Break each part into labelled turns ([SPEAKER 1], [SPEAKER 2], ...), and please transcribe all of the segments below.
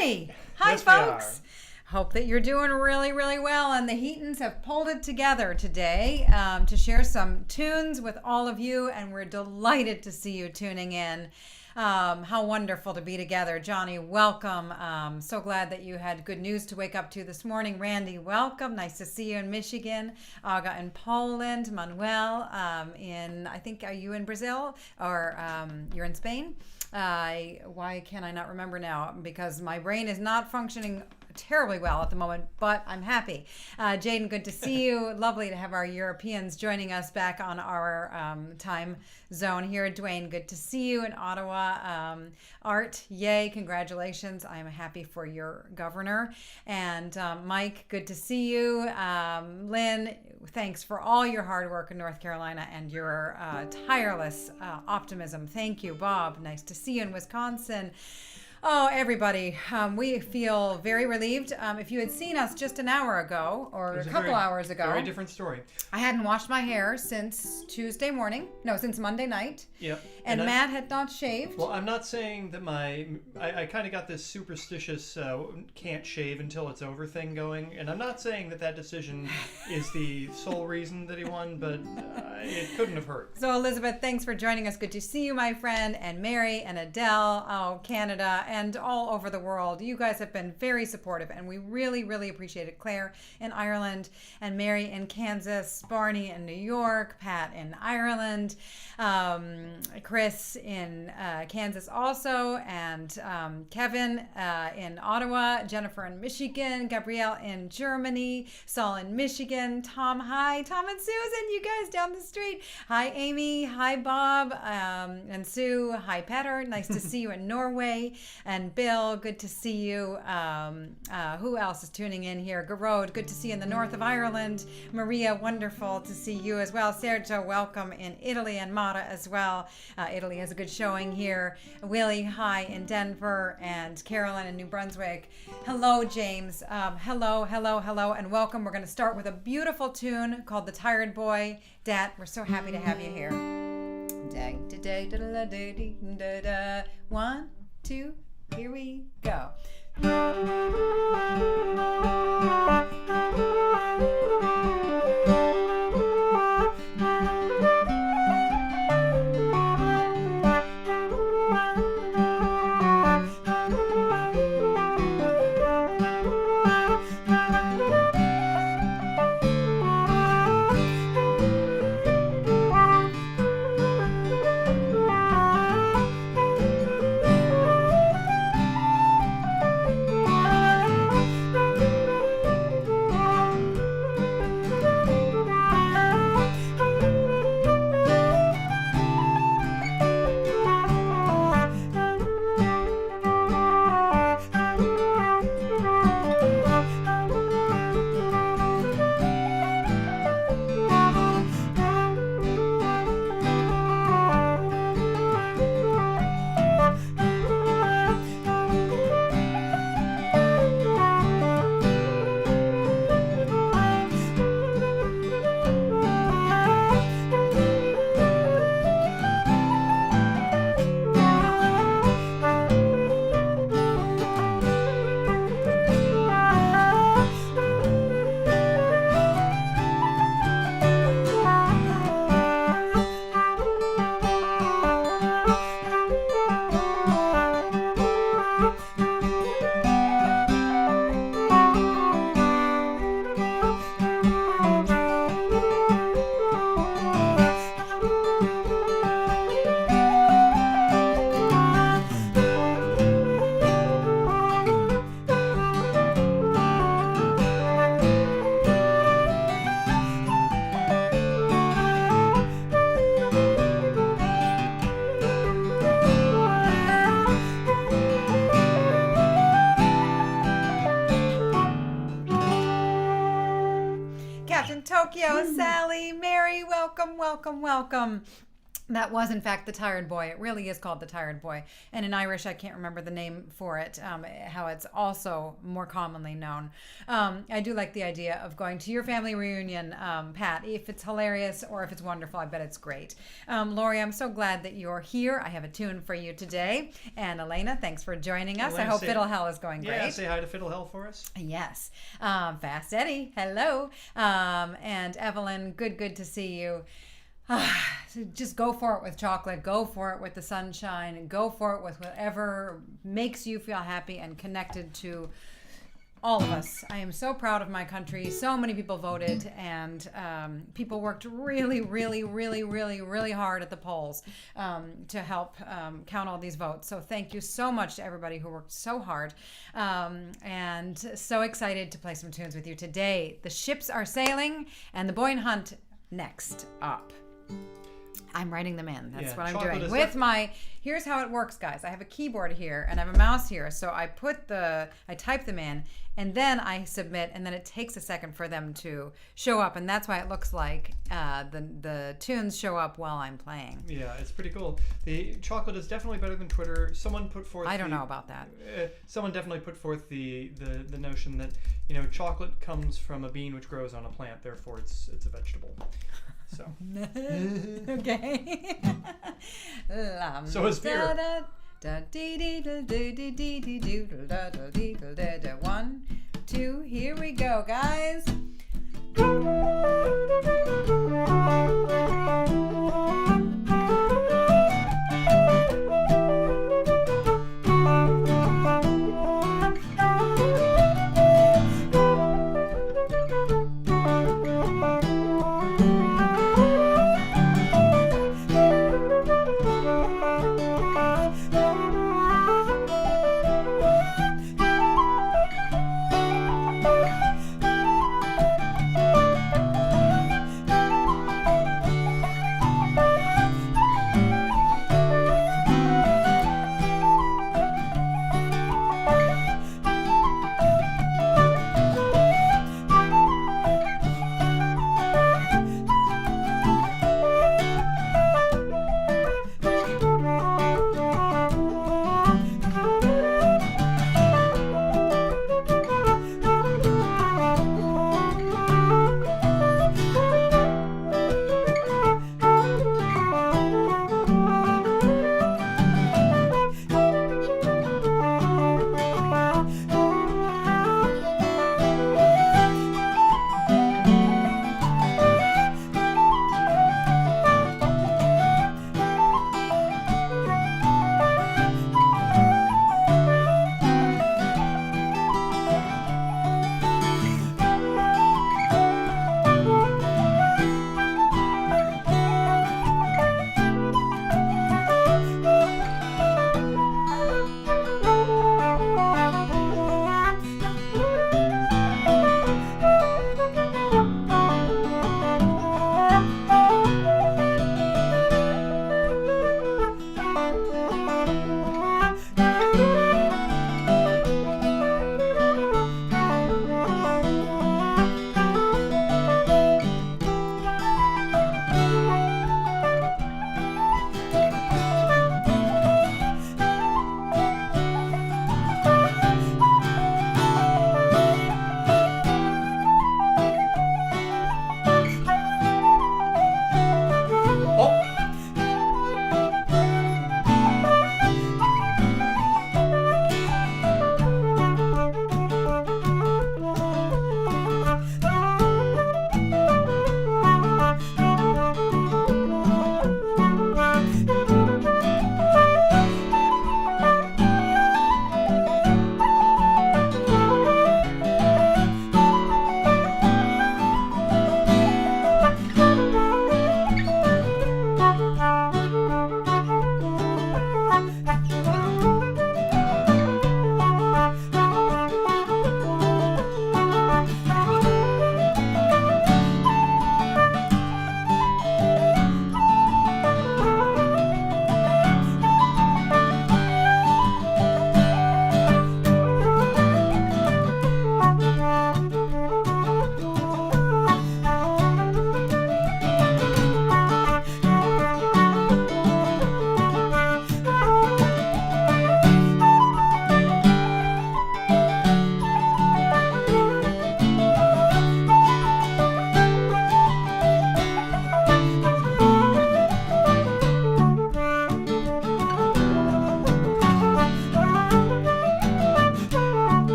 [SPEAKER 1] ready. Hi,
[SPEAKER 2] Yes,
[SPEAKER 1] folks. Hope that you're doing really, really well. And the Heatons have pulled it together today to share some tunes with all of you. And we're delighted to see you tuning in. How wonderful to be together. Johnny, welcome. So glad that you had good news to wake up to this morning. Randy, welcome. Nice to see you in Michigan. Aga in Poland. Manuel I think, are you in Brazil? Or you're in Spain? Why can I not remember now? Because my brain is not functioning terribly well at the moment, but I'm happy. Jaden, good to see you. Lovely to have our Europeans joining us back on our time zone here. Dwayne, good to see you in Ottawa. Art, yay, congratulations. I'm happy for your governor. And Mike, good to see you. Lynn, thanks for all your hard work in North Carolina and your tireless optimism. Thank you, Bob. Nice to see you in Wisconsin. Oh, everybody, we feel very relieved. If you had seen us just an hour ago or a couple hours ago.
[SPEAKER 2] Very different story.
[SPEAKER 1] I hadn't washed my hair since since Monday night.
[SPEAKER 2] Yep.
[SPEAKER 1] And Matt had not shaved.
[SPEAKER 2] Well, I'm not saying that I kind of got this superstitious can't shave until it's over thing going. And I'm not saying that decision is the sole reason that he won, but it couldn't have hurt.
[SPEAKER 1] So, Elizabeth, thanks for joining us. Good to see you, my friend. And Mary and Adele, Canada, and all over the world. You guys have been very supportive, and we really, really appreciate it. Claire in Ireland, and Mary in Kansas, Barney in New York, Pat in Ireland, Chris in Kansas also, and Kevin in Ottawa, Jennifer in Michigan, Gabrielle in Germany, Saul in Michigan, Tom, hi, Tom and Susan, you guys down the street. Hi, Amy. Hi, Bob and Sue. Hi, Petter. Nice to see you in Norway. And Bill, good to see you. Who else is tuning in here? Garode, good to see you in the north of Ireland. Maria, wonderful to see you as well. Sergio, welcome in Italy, and Mata as well. Italy has a good showing here. Willie, hi in Denver, and Carolyn in New Brunswick. Hello, James. Hello, and welcome. We're going to start with a beautiful tune called The Tired Boy. Dad, we're so happy to have you here. 1, 2, here we go. Tokyo, Sally, Mary, welcome. That was, in fact, the Tired Boy. It really is called the Tired Boy. And in Irish, I can't remember the name for it, how it's also more commonly known. I do like the idea of going to your family reunion, Pat. If it's hilarious or if it's wonderful, I bet it's great. Lori, I'm so glad that you're here. I have a tune for you today. And Elena, thanks for joining us. I hope Fiddle Hell is going great.
[SPEAKER 2] Yeah, say hi to Fiddle Hell for us.
[SPEAKER 1] Yes. Fast Eddie, hello. And Evelyn, good to see you. So just go for it with chocolate, go for it with the sunshine, and go for it with whatever makes you feel happy and connected to all of us. I am so proud of my country. So many people voted, and people worked really, really, really, really, really hard at the polls to help count all these votes. So thank you so much to everybody who worked so hard, and so excited to play some tunes with you today. The ships are sailing, and the Boyne Hunt next up. I'm writing them in. That's what I'm doing. With my, here's how it works, guys. I have a keyboard here and I have a mouse here. So I type them in and then I submit, and then it takes a second for them to show up. And that's why it looks like the tunes show up while I'm playing.
[SPEAKER 2] Yeah, it's pretty cool. The chocolate is definitely better than Twitter. Someone put forth
[SPEAKER 1] I don't know about that.
[SPEAKER 2] Someone definitely put forth the notion that, chocolate comes from a bean which grows on a plant, therefore it's a vegetable. So
[SPEAKER 1] okay.
[SPEAKER 2] So is beer.
[SPEAKER 1] 1, 2, here we go, guys.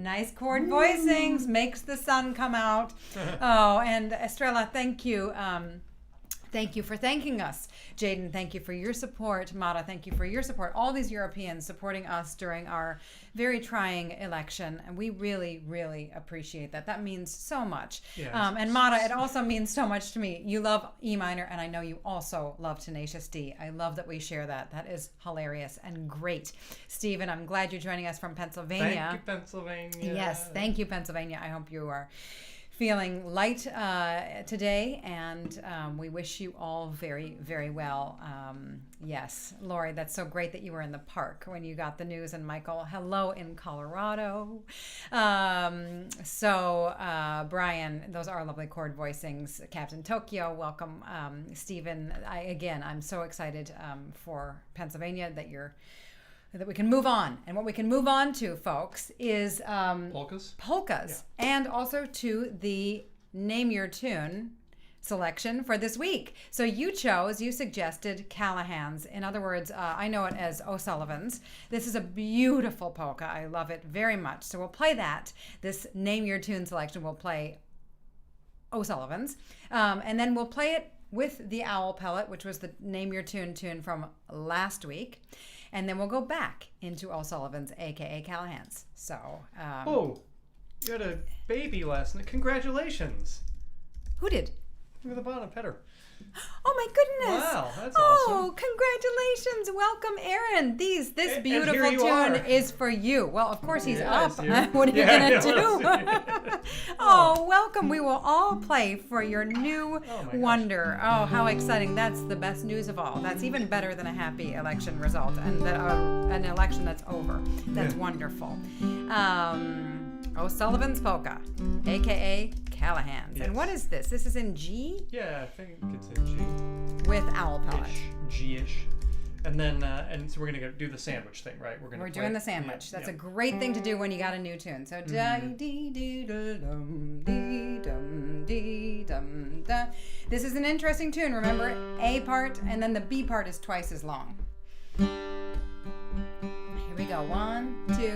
[SPEAKER 1] Nice chord voicings makes the sun come out. Oh, and Estrella, thank you. Thank you for thanking us. Jaden, thank you for your support. Mara, thank you for your support. All these Europeans supporting us during our very trying election. And we really, really appreciate that. That means so much.
[SPEAKER 2] Yes.
[SPEAKER 1] And Mara, it also means so much to me. You love E minor, and I know you also love Tenacious D. I love that we share that. That is hilarious and great. Stephen, I'm glad you're joining us from Pennsylvania.
[SPEAKER 2] Thank you, Pennsylvania.
[SPEAKER 1] Yes, thank you, Pennsylvania. I hope you are feeling light today, and we wish you all very, very well. Yes, Lori, that's so great that you were in the park when you got the news, and Michael, hello in Colorado. Brian, those are lovely chord voicings. Captain Tokyo, welcome. Stephen, I'm so excited for Pennsylvania that we can move on. And what we can move on to, folks, is polkas, and also to the Name Your Tune selection for this week. So you suggested Callaghan's. In other words, I know it as O'Sullivan's. This is a beautiful polka. I love it very much. So we'll play that. This Name Your Tune selection will play O'Sullivan's. And then we'll play it with the Owl Pellet, which was the Name Your tune from last week. And then we'll go back into O'Sullivan's, a.k.a. Callaghan's. So,
[SPEAKER 2] oh, you had a baby last night. Congratulations.
[SPEAKER 1] Who did?
[SPEAKER 2] Look at the bottom, pet her.
[SPEAKER 1] Oh my goodness!
[SPEAKER 2] Wow, that's
[SPEAKER 1] awesome!
[SPEAKER 2] awesome.
[SPEAKER 1] Congratulations! Welcome, Erin. This beautiful
[SPEAKER 2] here you
[SPEAKER 1] tune
[SPEAKER 2] are.
[SPEAKER 1] is for you. Well, of course he's
[SPEAKER 2] Yeah,
[SPEAKER 1] up. What are you gonna do?
[SPEAKER 2] Oh.
[SPEAKER 1] Welcome. We will all play for your new
[SPEAKER 2] my
[SPEAKER 1] wonder. Oh, how exciting! That's the best news of all. That's even better than a happy election result and an election that's over. That's wonderful. O'Sullivan's polka, aka Callaghan's.
[SPEAKER 2] Yes.
[SPEAKER 1] And what is this? This is in G?
[SPEAKER 2] Yeah, I think it's in G.
[SPEAKER 1] With Owl Pellet.
[SPEAKER 2] G-ish. And then, and so we're going to do the sandwich thing, right? We're
[SPEAKER 1] doing the sandwich. That's a great thing to do when you got a new tune. So, This is an interesting tune. Remember, A part, and then the B part is twice as long. Here we go. 1, 2.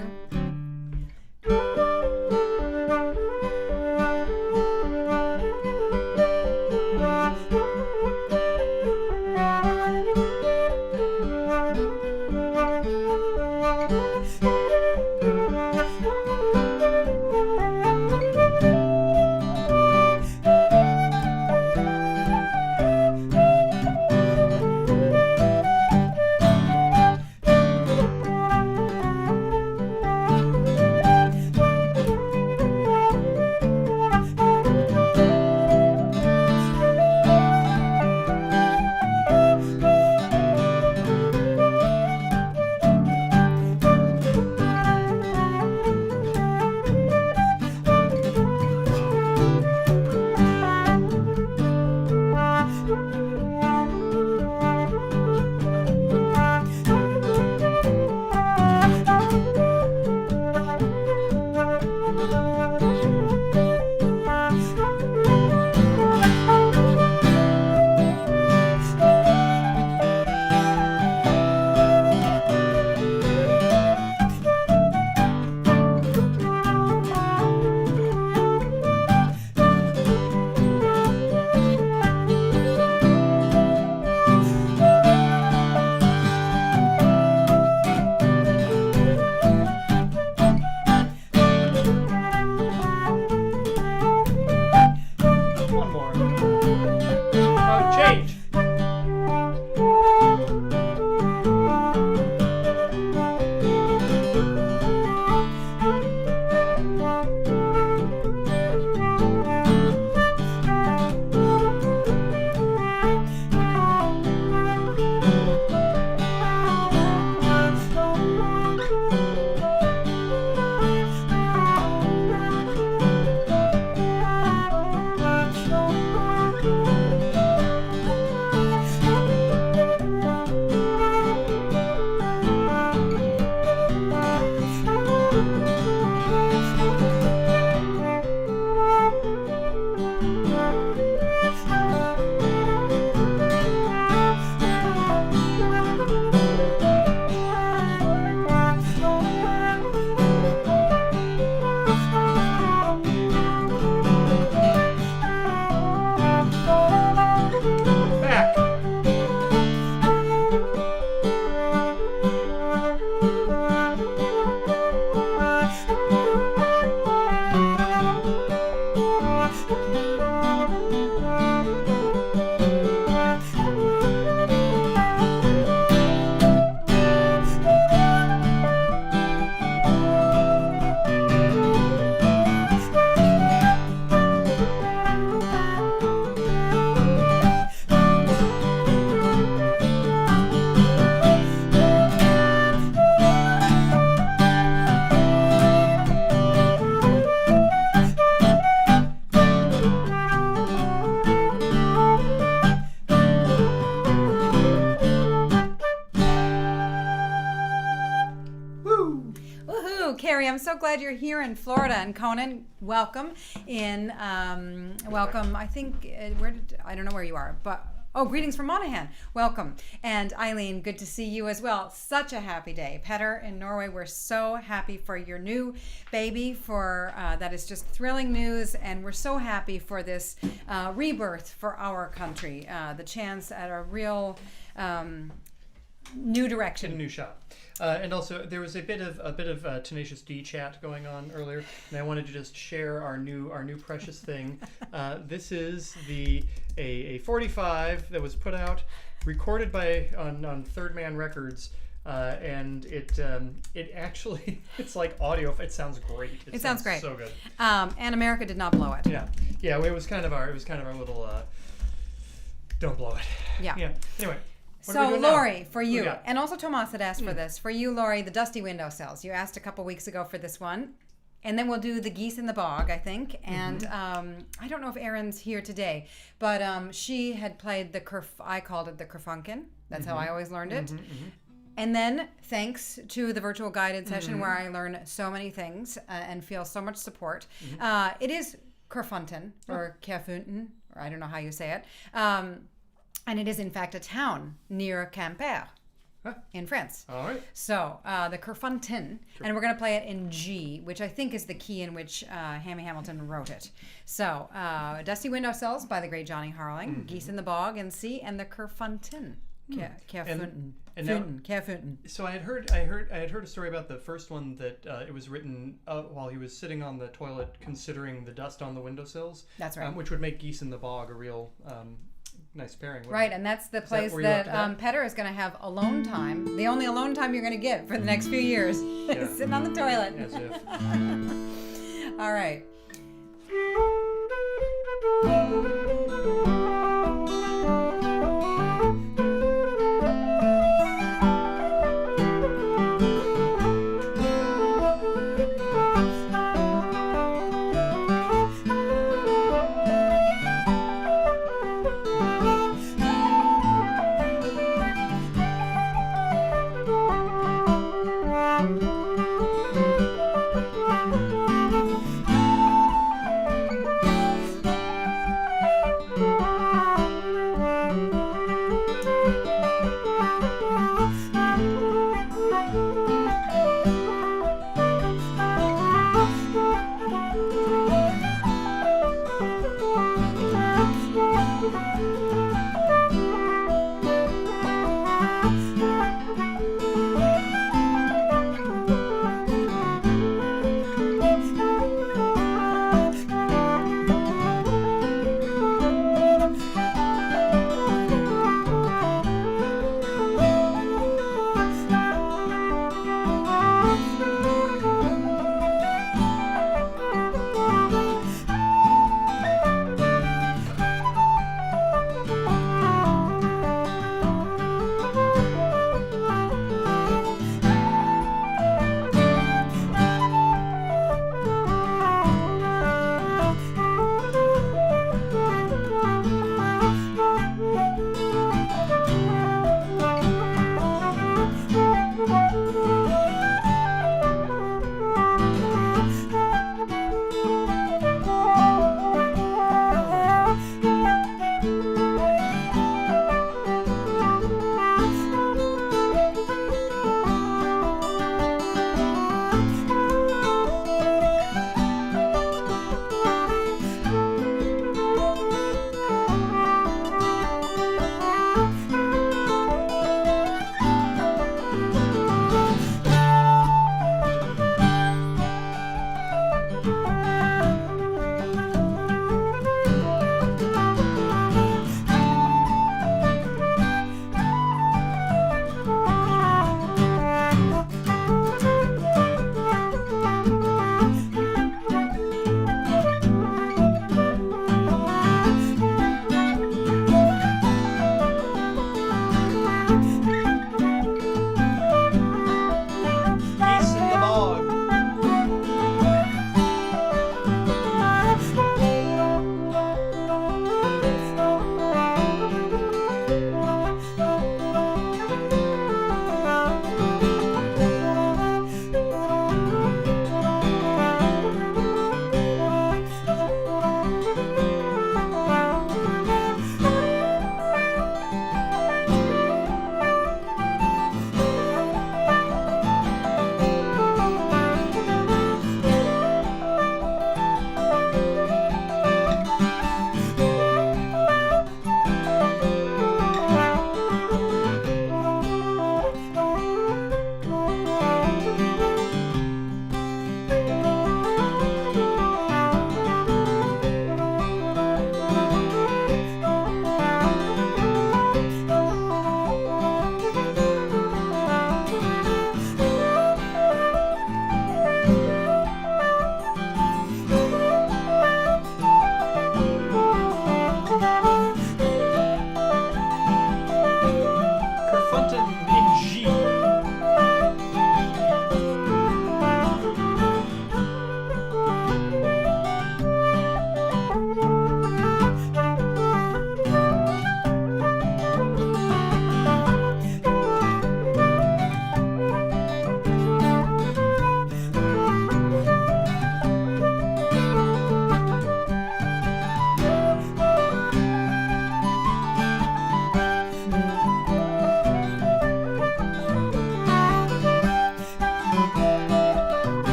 [SPEAKER 1] I'm so glad you're here in Florida. And Conan, welcome. Welcome. I think I don't know where you are, but greetings from Monaghan. Welcome. And Eileen, good to see you as well. Such a happy day. Petter in Norway, we're so happy for your new baby. That is just thrilling news, and we're so happy for this rebirth for our country. The chance at a real new direction,
[SPEAKER 2] a new shot. And also, there was a bit of Tenacious D chat going on earlier, and I wanted to just share our new precious thing. This is a 45 that was put out, recorded on Third Man Records, and it actually it's like audio. It sounds great.
[SPEAKER 1] It sounds great.
[SPEAKER 2] So good.
[SPEAKER 1] And America did not blow it.
[SPEAKER 2] Yeah. It was kind of our little don't blow it.
[SPEAKER 1] Yeah.
[SPEAKER 2] Anyway.
[SPEAKER 1] So, Lori, for you, and also Tomas had asked for this. For you, Lori, the Dusty Windowsills. You asked a couple weeks ago for this one. And then we'll do the Geese in the Bog, I think. And I don't know if Erin's here today, but she had played I called it the Kerfunten. That's how I always learned it. And then, thanks to the virtual guided session where I learn so many things and feel so much support, it is Kerfunten, or Kerfunten, or I don't know how you say it. And it is, in fact, a town near Quimper in France.
[SPEAKER 2] All right.
[SPEAKER 1] So, the Kerfunten, and we're going to play it in G, which I think is the key in which Hammy Hamilton wrote it. So, Dusty Windowsills by the great Johnny Harling, Geese in the Bog in C, and the Kerfunten. Kerfunten. Kerfunten.
[SPEAKER 2] So I had heard a story about the first one that it was written while he was sitting on the toilet considering the dust on the windowsills.
[SPEAKER 1] That's right.
[SPEAKER 2] Which would make Geese in the Bog a real nice pairing.
[SPEAKER 1] Right, and that's the place that Petter is going to have alone time. The only alone time you're going to get for the next few years. Sitting on the toilet.
[SPEAKER 2] As if.
[SPEAKER 1] All right.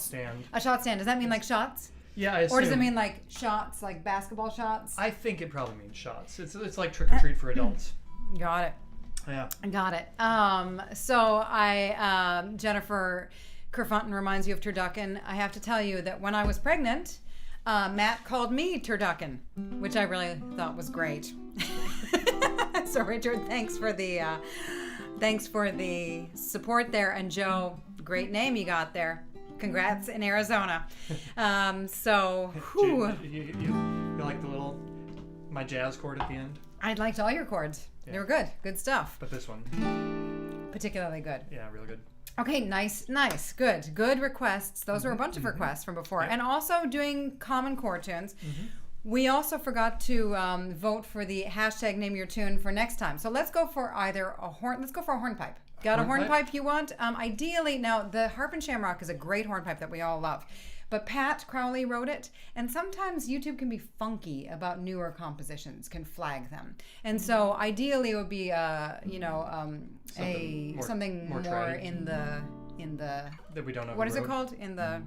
[SPEAKER 2] stand.
[SPEAKER 1] A shot stand. Does that mean like shots?
[SPEAKER 2] Yeah, I assume.
[SPEAKER 1] Or does it mean like shots, like basketball shots?
[SPEAKER 2] I think it probably means shots. It's like trick or treat for adults.
[SPEAKER 1] Got it.
[SPEAKER 2] Yeah.
[SPEAKER 1] Got it. So Jennifer Kerfunten reminds you of turducken. I have to tell you that when I was pregnant, Matt called me turducken, which I really thought was great. So Richard, thanks for the support there, and Joe, great name you got there. Congrats in Arizona.
[SPEAKER 2] You like the little my jazz chord at the end?
[SPEAKER 1] I liked all your chords.
[SPEAKER 2] Yeah.
[SPEAKER 1] They were good stuff.
[SPEAKER 2] But this one,
[SPEAKER 1] Particularly good.
[SPEAKER 2] yeah, really good.
[SPEAKER 1] Okay, nice, good requests. Those were a bunch of requests from before,
[SPEAKER 2] Yeah.
[SPEAKER 1] and also doing common chord tunes. We also forgot to vote for the hashtag NameYerTune for next time. So let's go for either a horn. Let's go for a hornpipe. Got a hornpipe you want? Ideally, now the harp and shamrock is a great hornpipe that we all love. But Pat Crowley wrote it, and sometimes YouTube can be funky about newer compositions, can flag them. And so ideally it would be something more
[SPEAKER 2] trad.
[SPEAKER 1] in the
[SPEAKER 2] That we don't know.
[SPEAKER 1] what
[SPEAKER 2] who
[SPEAKER 1] is it
[SPEAKER 2] wrote.
[SPEAKER 1] called? In the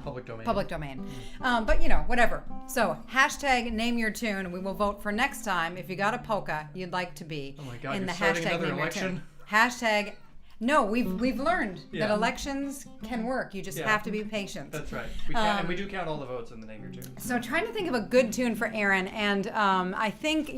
[SPEAKER 2] Public domain.
[SPEAKER 1] Public domain. But whatever. So hashtag NameYerTune. We will vote for next time if you got a polka you'd like to be
[SPEAKER 2] Oh my God,
[SPEAKER 1] in
[SPEAKER 2] you're
[SPEAKER 1] the
[SPEAKER 2] starting
[SPEAKER 1] hashtag
[SPEAKER 2] another
[SPEAKER 1] NameYerTune.
[SPEAKER 2] election?
[SPEAKER 1] Hashtag. No, we've learned that
[SPEAKER 2] Yeah.
[SPEAKER 1] elections can work. You just
[SPEAKER 2] Yeah.
[SPEAKER 1] have to be patient.
[SPEAKER 2] That's right. We count, and we do count all the votes in the NameYerTune.
[SPEAKER 1] So trying to think of a good tune for Erin, and I think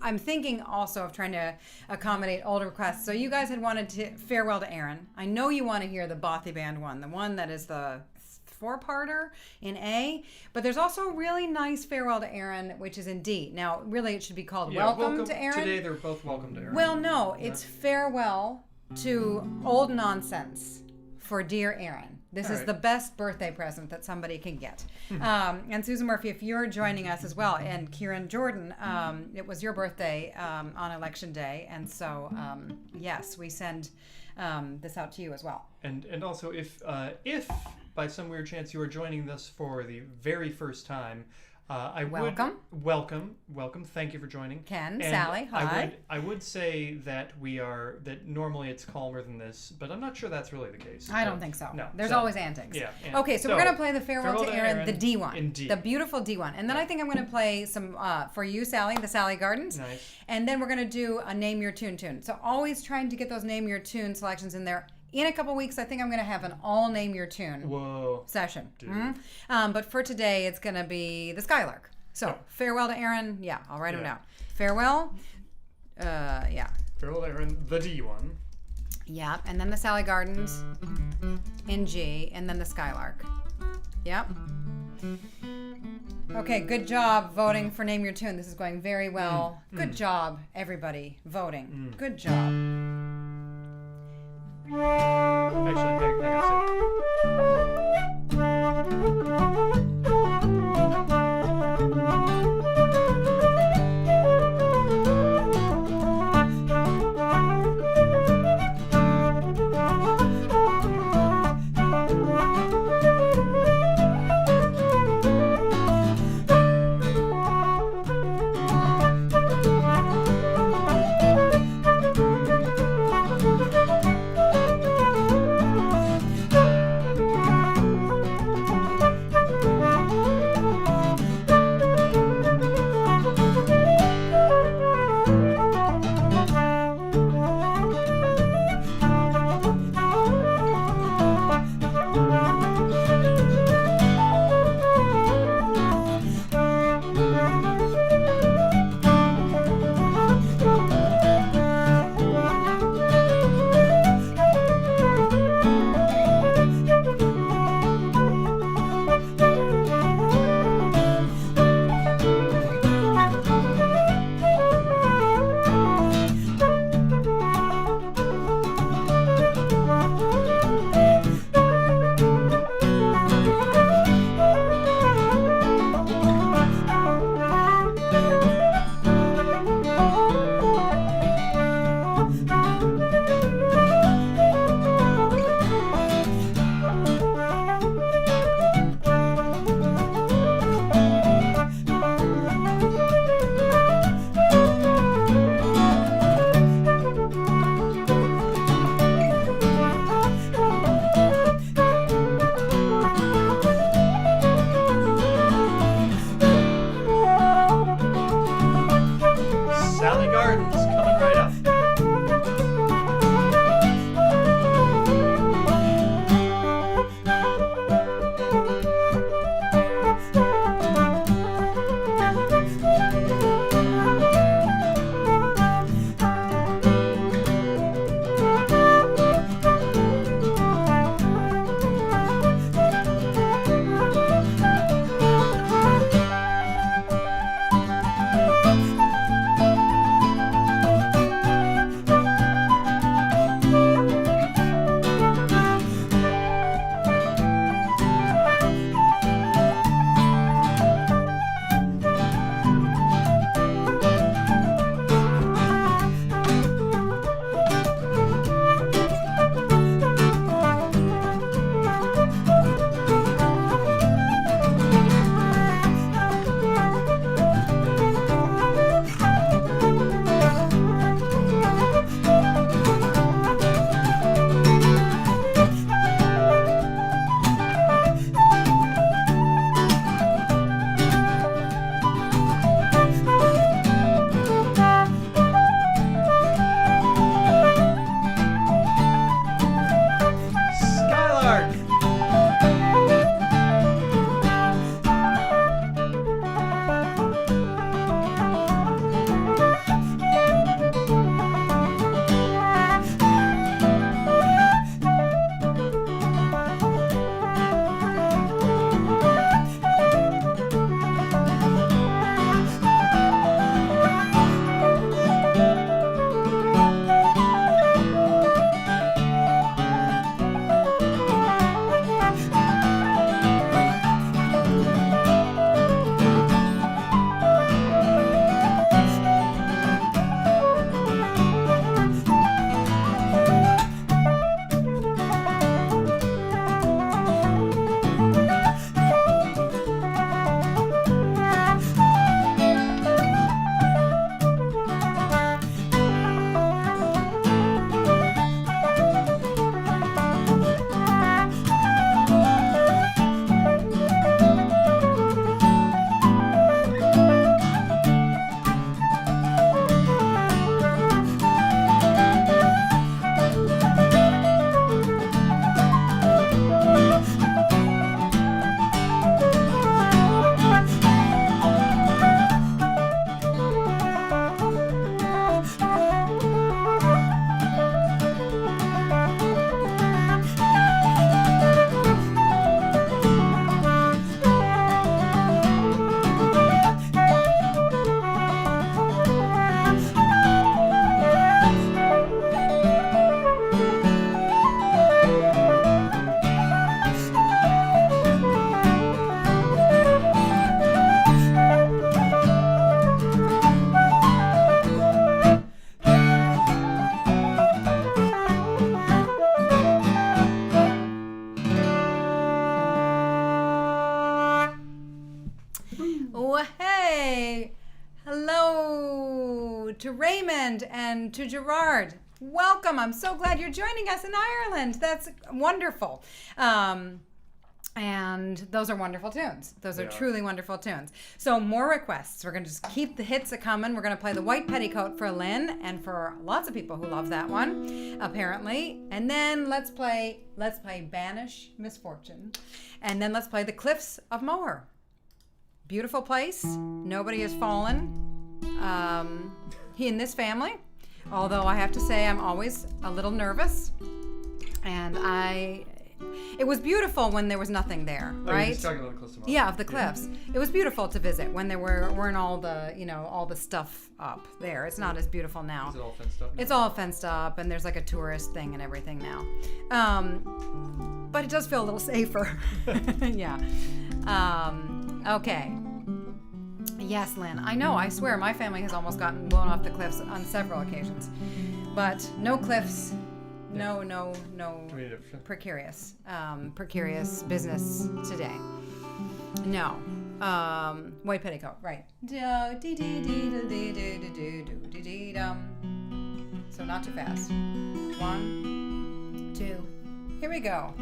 [SPEAKER 1] I'm thinking also of trying to accommodate older requests. So you guys had wanted to Farewell to Erin. I know you want to hear the Bothy Band one, the one that is the four-parter in A, but there's also a really nice Farewell to Erin, which is in D. Now, really, it should be called Welcome to Erin.
[SPEAKER 2] Today they're both welcome to Erin.
[SPEAKER 1] Well, no, it's Farewell to Old Nonsense for dear Erin. This
[SPEAKER 2] All
[SPEAKER 1] is
[SPEAKER 2] right.
[SPEAKER 1] the best birthday present that somebody can get. And Susan Murphy, if you're joining us as well, and Kieran Jordan, it was your birthday on Election Day, and so yes, we send this out to you as well.
[SPEAKER 2] And also, if by some weird chance you are joining us for the very first time, welcome. Thank you for joining.
[SPEAKER 1] Ken,
[SPEAKER 2] And
[SPEAKER 1] Sally, hi.
[SPEAKER 2] I would say that that normally it's calmer than this, but I'm not sure that's really the case.
[SPEAKER 1] I don't think so.
[SPEAKER 2] No.
[SPEAKER 1] There's
[SPEAKER 2] So,
[SPEAKER 1] always antics.
[SPEAKER 2] Yeah.
[SPEAKER 1] Okay, so we're going to play the Farewell to Erin, the D one.
[SPEAKER 2] in D.
[SPEAKER 1] The beautiful D one. And then I think I'm going to play some, for you, Sally, the Sally Gardens.
[SPEAKER 2] Nice.
[SPEAKER 1] And then we're going to do a Name Your Tune tune. So always trying to get those Name Your Tune selections in there. In a couple weeks, I think I'm going to have an all Name Your Tune
[SPEAKER 2] Whoa.
[SPEAKER 1] session.
[SPEAKER 2] Dude.
[SPEAKER 1] But for today, it's going to be the Skylark. So Farewell to Erin. Yeah, I'll write them
[SPEAKER 2] Yeah.
[SPEAKER 1] down. Farewell. Yeah.
[SPEAKER 2] Farewell to Erin, the D one.
[SPEAKER 1] Yeah. And then the Sally Gardens in G. And then the Skylark. Yep. Okay, good job voting for Name Your Tune. This is going very well. Good job, everybody, voting. Good job.
[SPEAKER 2] Actually, I gotta say.
[SPEAKER 1] say hello to Raymond and to Gerard. Welcome. I'm so glad you're joining us in Ireland. That's wonderful. And those are wonderful tunes. Those are truly wonderful tunes. So more requests. We're going to just keep the hits a-coming. We're going to play the White Petticoat for Lynn and for lots of people who love that one, apparently. And then let's play Banish, Misfortune. And then let's play the Cliffs of Moher. Beautiful place. Nobody has fallen in this family. Although I have to say I'm always a little nervous. And it was beautiful when there was nothing there, right?
[SPEAKER 2] You're talking about the cliffs of Moher.
[SPEAKER 1] Yeah, of the cliffs. It was beautiful to visit when there weren't all the, all the stuff up there. It's not as beautiful now.
[SPEAKER 2] Is it all fenced up now?
[SPEAKER 1] It's all fenced up, and there's like a tourist thing and everything now. But it does feel a little safer. Yeah. Okay. Yes, Lynn. I know. I swear my family has almost gotten blown off the cliffs on several occasions. But no cliffs. No precarious business today. No. White Petticoat, right. So not too fast. 1, 2, here we go.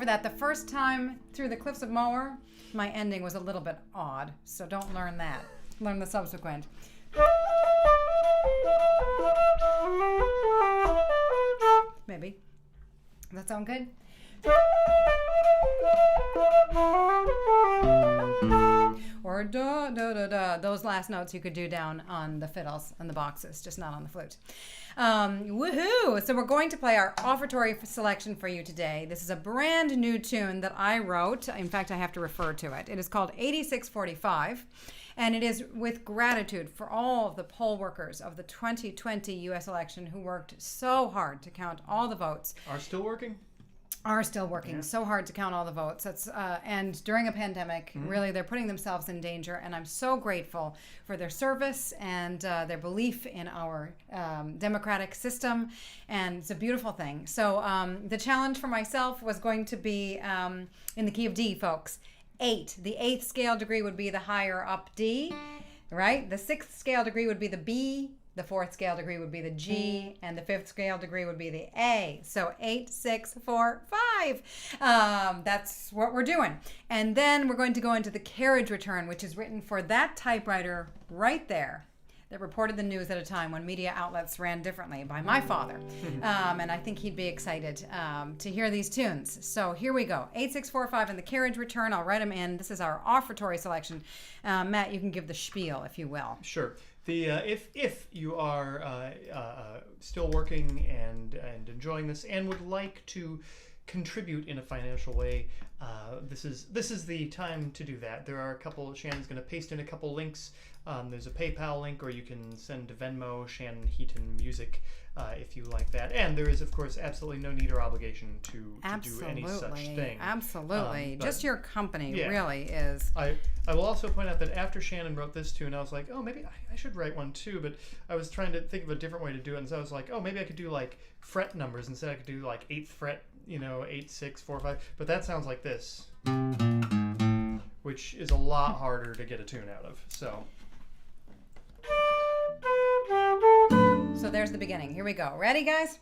[SPEAKER 1] over that. The first time through the Cliffs of Moher, my ending was a little bit odd, so don't learn that. Learn the subsequent. Maybe. Does that sound good? Or da da da da. Those last notes you could do down on the fiddles and the boxes, just not on the flute. Woohoo! So we're going to play our offertory selection for you today. This is a brand new tune that I wrote. In fact, I have to refer to it. It is called 8645, and it is with gratitude for all of the poll workers of the 2020 U.S. election who worked so hard to count all the votes.
[SPEAKER 2] Are still working?
[SPEAKER 1] Are still working so hard to count all the votes. That's and during a pandemic, really, they're putting themselves in danger. And I'm so grateful for their service and their belief in our democratic system. And it's a beautiful thing. So the challenge for myself was going to be in the key of D, folks. 8. The 8th scale degree would be the higher up D, right? The 6th scale degree would be the B. The 4th scale degree would be the G, and the 5th scale degree would be the A. So 8, 6, 4, 5. That's what we're doing. And then we're going to go into the carriage return, which is written for that typewriter right there that reported the news at a time when media outlets ran differently, by my father. And I think he'd be excited to hear these tunes. So here we go. 8, 6, 4, 5 in the carriage return. I'll write them in. This is our offertory selection. Matt, you can give the spiel, if you will.
[SPEAKER 2] Sure. The if you are still working and enjoying this and would like to contribute in a financial way, this is the time to do that. There are a couple. Shannon's going to paste in a couple links. There's a PayPal link, or you can send to Venmo Shannon Heaton Music if you like that. And there is, of course, absolutely no need or obligation to do any such thing.
[SPEAKER 1] Absolutely. Just your company really is.
[SPEAKER 2] I will also point out that after Shannon wrote this tune, I was like, oh, maybe I should write one too. But I was trying to think of a different way to do it. And so I was like, oh, maybe I could do like fret numbers. Instead, I could do like 8th fret, 8, 6, 4, 5. But that sounds like this, which is a lot harder to get a tune out of.
[SPEAKER 1] So there's the beginning. Here we go. Ready, guys?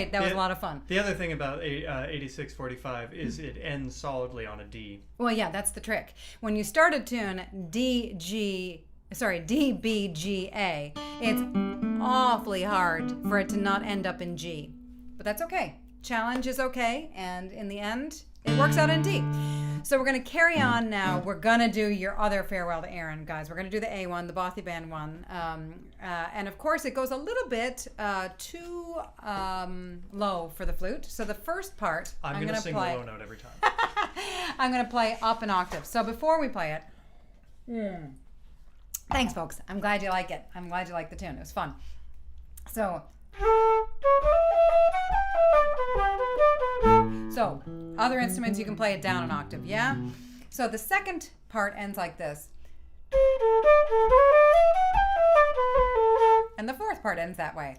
[SPEAKER 1] great. That was a lot of fun.
[SPEAKER 2] The other thing about 8645 is it ends solidly on a D.
[SPEAKER 1] Well, yeah, that's the trick. When you start a tune D, B, G, A, it's awfully hard for it to not end up in G. But that's okay. Challenge is okay, and in the end, it works out in D. So we're going to carry on now. We're going to do your other Farewell to Erin, guys. We're going to do the A one, the Bothy Band one. And of course, it goes a little bit too low for the flute. So the first part,
[SPEAKER 2] I'm going to sing the low note every time.
[SPEAKER 1] I'm going to play up an octave. So before we play it, thanks, folks. I'm glad you like it. I'm glad you like the tune. It was fun. So other instruments, you can play it down an octave, yeah? So the second part ends like this. And the fourth part ends that way.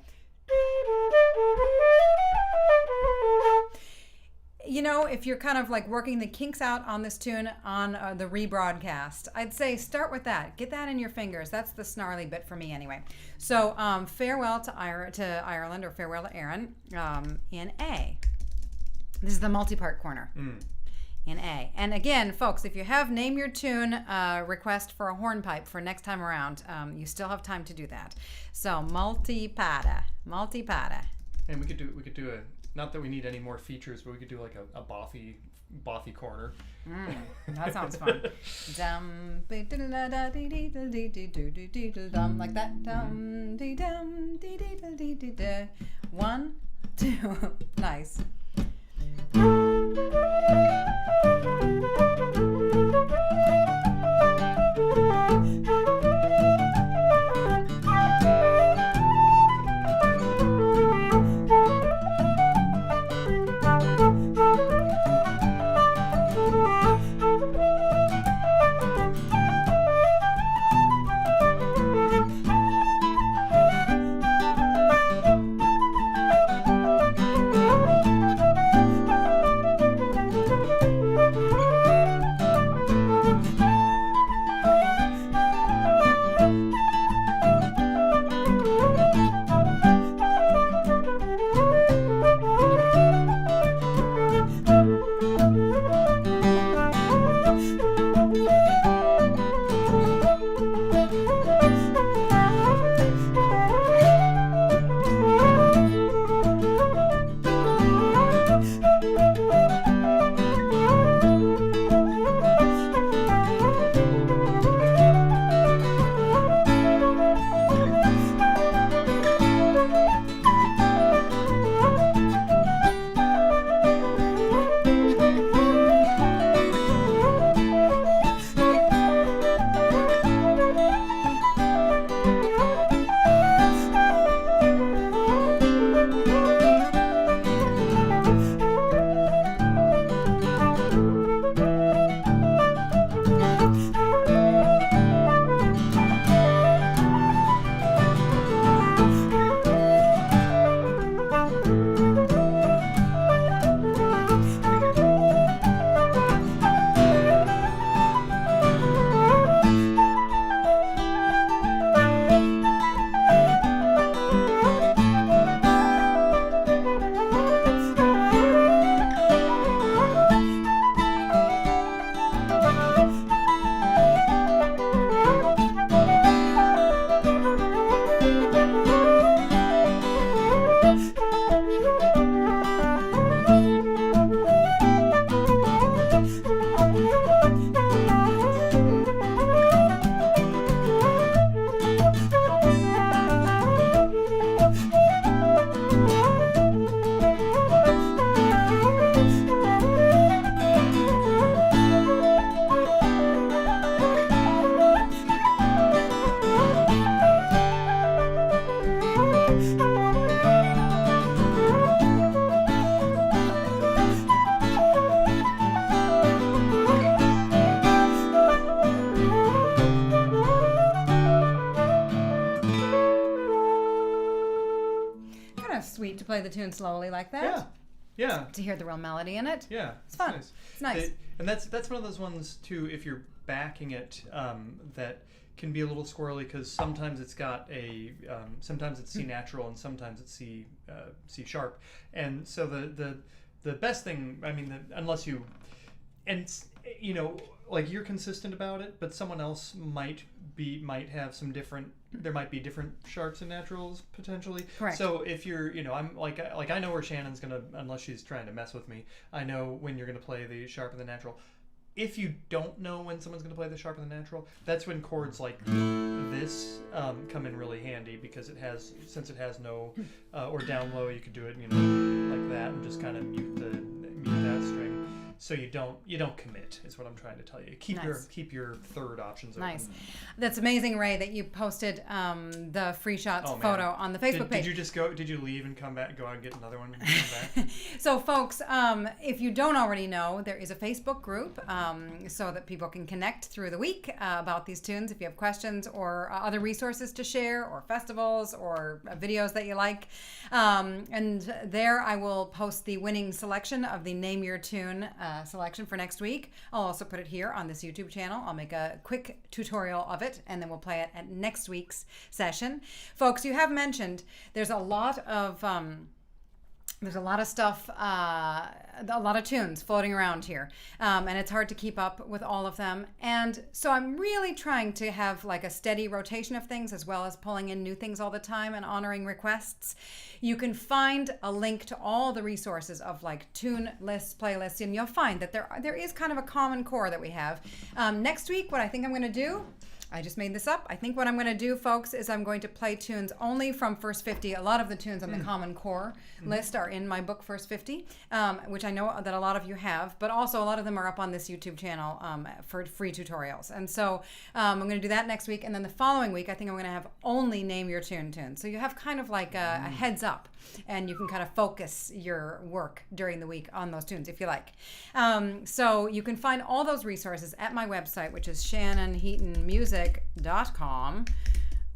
[SPEAKER 1] You know, if you're kind of like working the kinks out on this tune on the rebroadcast, I'd say start with that. Get that in your fingers. That's the snarly bit for me anyway. So Farewell to Ireland, or Farewell to Erin, in A. This is the multi-part corner in A. And again, folks, if you have Name Your Tune request for a hornpipe for next time around, you still have time to do that. So multi-pada.
[SPEAKER 2] And we could do a, not that we need any more features, but we could do like a bothy corner.
[SPEAKER 1] That sounds fun. Like that. 1, 2. Nice. Sweet to play the tune slowly like that.
[SPEAKER 2] Yeah.
[SPEAKER 1] To hear the real melody in it.
[SPEAKER 2] Yeah.
[SPEAKER 1] It's fun.
[SPEAKER 2] Nice.
[SPEAKER 1] It's nice.
[SPEAKER 2] And that's one of those ones too, if you're backing it, that can be a little squirrely because sometimes it's got sometimes it's C natural and sometimes it's C sharp, and so the best thing, I mean, unless you, and you know, like you're consistent about it, but someone else might have some different. There might be different sharps and naturals potentially.
[SPEAKER 1] Correct.
[SPEAKER 2] So if you're, you know, I'm like I know where Shannon's gonna, unless she's trying to mess with me. I know when you're gonna play the sharp and the natural. If you don't know when someone's gonna play the sharp and the natural, that's when chords like this come in really handy because since it has no or down low, you could do it, you know, like that and just kind of mute that string. So you don't commit is what I'm trying to tell you. Keep your third options open.
[SPEAKER 1] Nice. That's amazing, Ray, that you posted the free shots photo on the Facebook page.
[SPEAKER 2] Did you leave and come back, go out and get another one and come back?
[SPEAKER 1] So folks, if you don't already know, there is a Facebook group so that people can connect through the week about these tunes. If you have questions or other resources to share or festivals or videos that you like. And there I will post the winning selection of the Name Your Tune selection for next week. I'll also put it here on this YouTube channel. I'll make a quick tutorial of it and then we'll play it at next week's session. Folks, you have mentioned there's a lot of stuff, a lot of tunes floating around here, and it's hard to keep up with all of them. And so I'm really trying to have like a steady rotation of things as well as pulling in new things all the time and honoring requests. You can find a link to all the resources of like tune lists, playlists, and you'll find that there is kind of a common core that we have. Next week, what I think I'm going to do, I just made this up. I think what I'm going to do, folks, is I'm going to play tunes only from First 50. A lot of the tunes on the Common Core list are in my book, First 50, which I know that a lot of you have, but also a lot of them are up on this YouTube channel for free tutorials. And so I'm going to do that next week. And then the following week, I think I'm going to have only Name Your Tune tunes. So you have kind of like a heads up, and you can kind of focus your work during the week on those tunes if you like. So you can find all those resources at my website, which is shannonheatonmusic.com /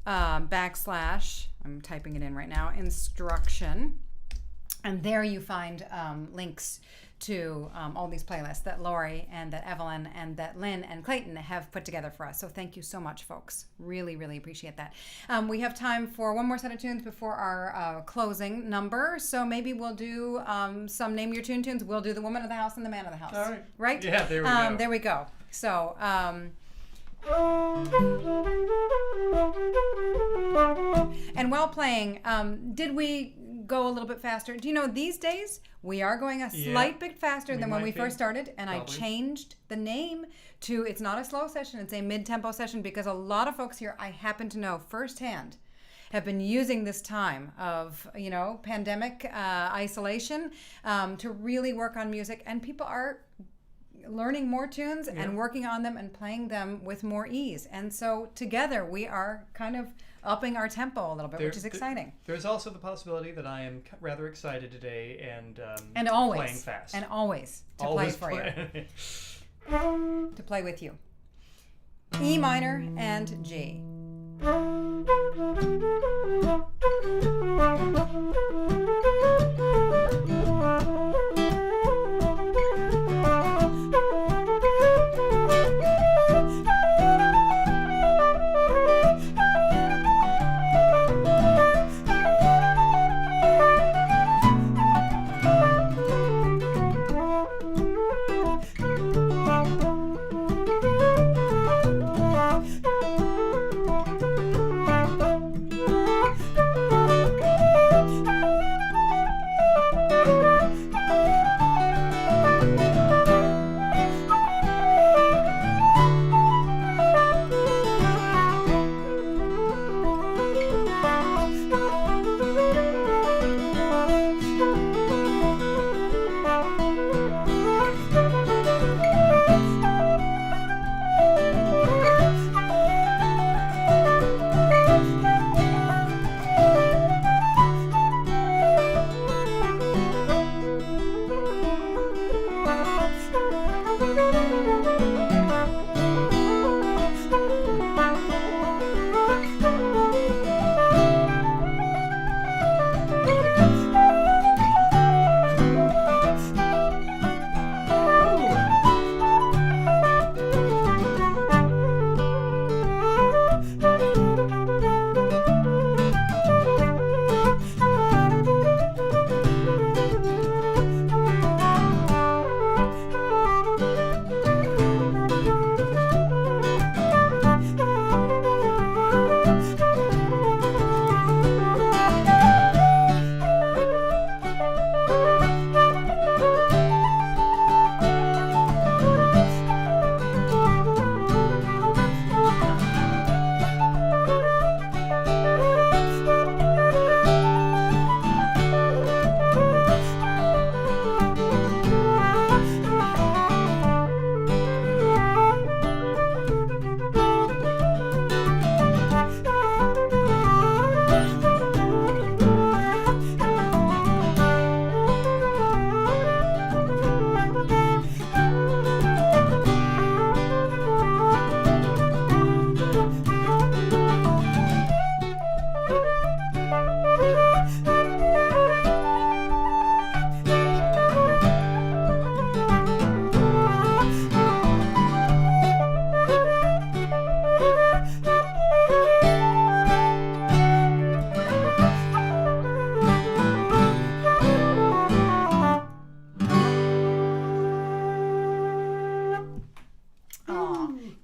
[SPEAKER 1] I'm typing it in right now, instruction. And there you find links to all these playlists that Lori and that Evelyn and that Lynn and Clayton have put together for us. So thank you so much, folks. Really, really appreciate that. We have time for one more set of tunes before our closing number. So maybe we'll do some Name Your Tune tunes. We'll do the Woman of the House and the Man of the House.
[SPEAKER 2] All right.
[SPEAKER 1] Right?
[SPEAKER 2] Yeah, there we go.
[SPEAKER 1] There we go. So... and while playing, did we go a little bit faster? Do you know these days we are going a slight bit faster than when we first started, and probably. I changed the name to, it's not a slow session, it's a mid-tempo session, because a lot of folks here I happen to know firsthand have been using this time of, you know, pandemic isolation to really work on music, and people are learning more tunes and working on them and playing them with more ease. And so together we are kind of upping our tempo a little bit, which is exciting.
[SPEAKER 2] There's also the possibility that I am rather excited today and
[SPEAKER 1] always
[SPEAKER 2] playing fast.
[SPEAKER 1] And always to
[SPEAKER 2] always
[SPEAKER 1] play for you. To play with you. E minor and G.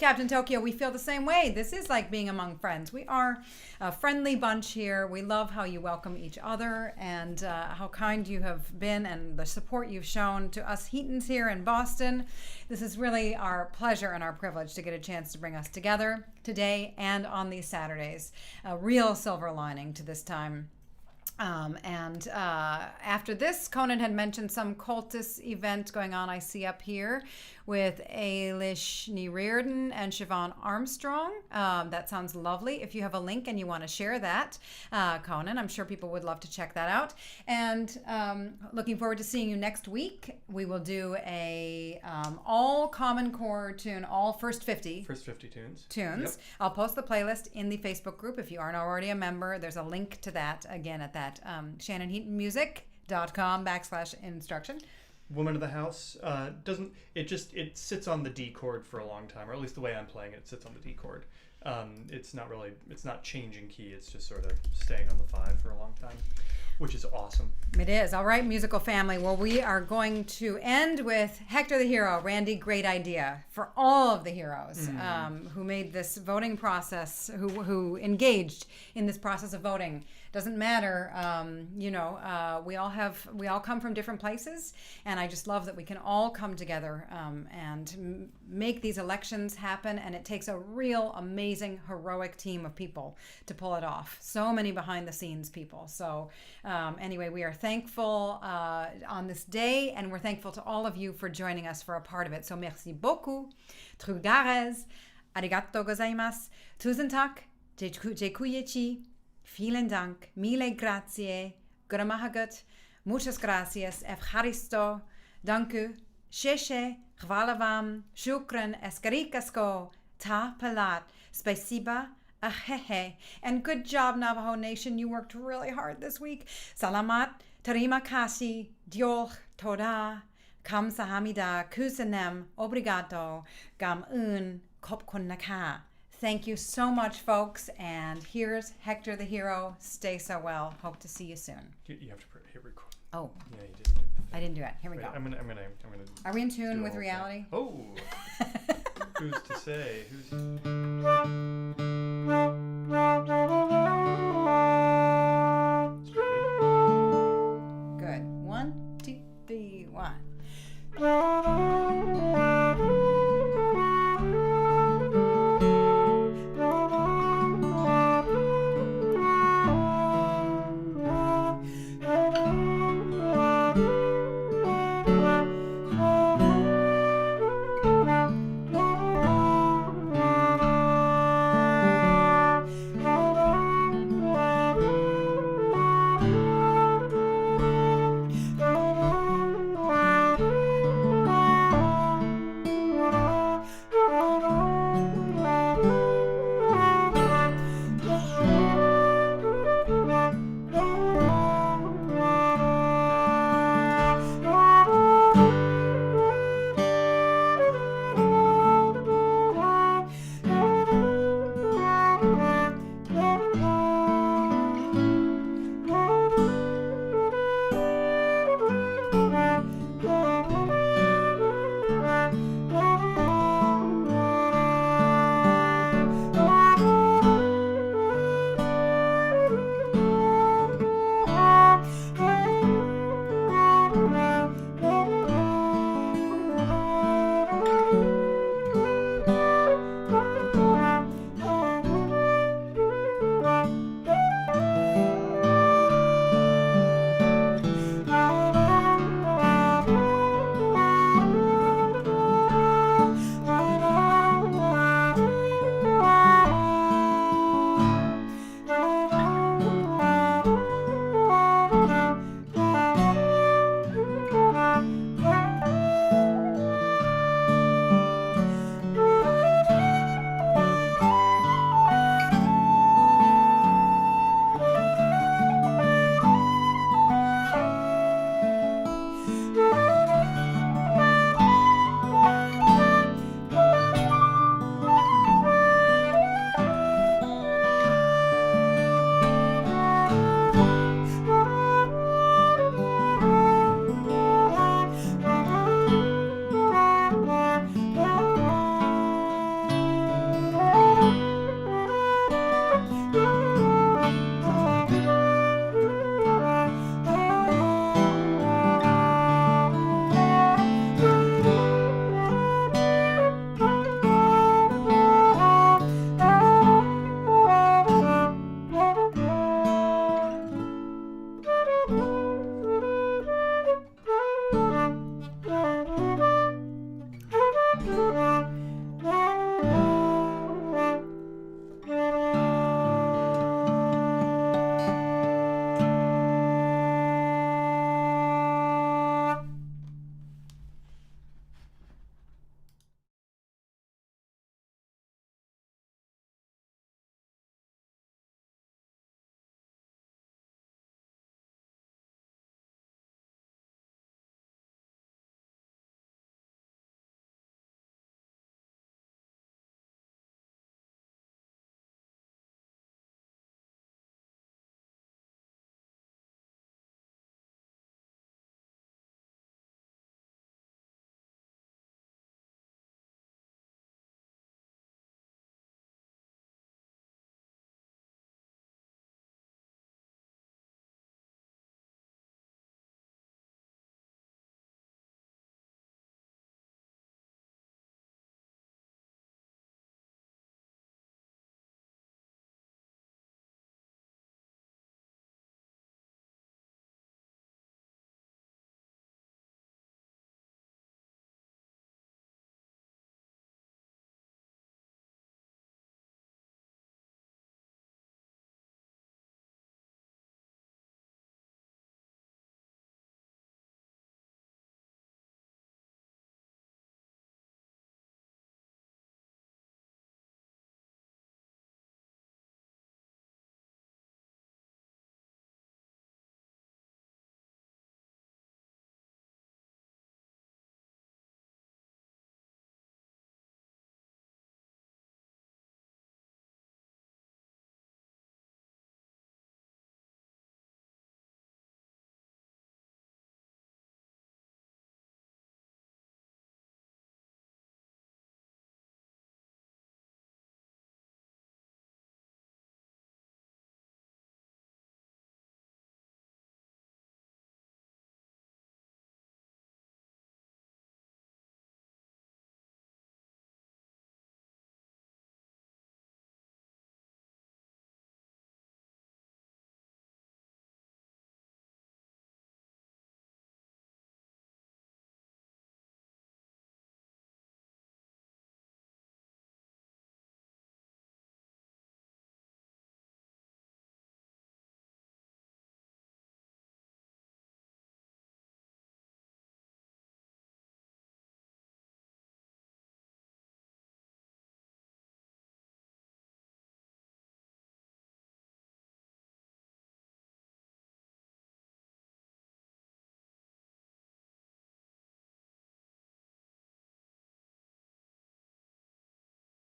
[SPEAKER 1] Captain Tokyo, we feel the same way. This is like being among friends. We are a friendly bunch here. We love how you welcome each other and how kind you have been and the support you've shown to us Heatons here in Boston. This is really our pleasure and our privilege to get a chance to bring us together today and on these Saturdays. A real silver lining to this time. After this, Conan had mentioned some cultist event going on, I see up here, with Ailish Ní Riordan and Siobhan Armstrong. That sounds lovely. If you have a link and you want to share that, Conan, I'm sure people would love to check that out. And looking forward to seeing you next week. We will do a all Common Core tune, all first 50.
[SPEAKER 2] First 50 tunes.
[SPEAKER 1] Yep. I'll post the playlist in the Facebook group. If you aren't already a member, there's a link to that, again, at that shannonheatonmusic.com/instruction.
[SPEAKER 2] Woman of the House it sits on the D chord for a long time, or at least the way I'm playing it sits on the D chord. It's not changing key, it's just sort of staying on the 5 for a long time, which is awesome.
[SPEAKER 1] It is. All right, musical family. Well, we are going to end with Hector the Hero. Randy, great idea for all of the heroes who made this voting process, who engaged in this process of voting. Doesn't matter, we all come from different places, and I just love that we can all come together and make these elections happen, and it takes a real amazing heroic team of people to pull it off. So many behind the scenes people. So anyway, we are thankful on this day, and we're thankful to all of you for joining us for a part of it. So merci beaucoup, trugares, arigato gozaimasu, tusen tak, dziękuję. Vielen Dank, mille grazie, gramahagat, muchas gracias, evcharisto, danku, sheshe, chvala vam, shukran, eskarikasko, ta palat, spasiba, ahehe. And good job, Navajo Nation. You worked really hard this week. Salamat, terima kasih, diolch, toda, kamsahamnida, kusanem, obrigado, gam un, kopkun naka. Thank you so much, folks. And here's Hector the Hero. Stay so well. Hope to see you soon.
[SPEAKER 2] You have to hit record.
[SPEAKER 1] Oh.
[SPEAKER 2] Yeah, you didn't do the thing.
[SPEAKER 1] I didn't do it. Here we go.
[SPEAKER 2] I'm gonna.
[SPEAKER 1] Are we in tune with reality?
[SPEAKER 2] Thing. Oh. Who's to say?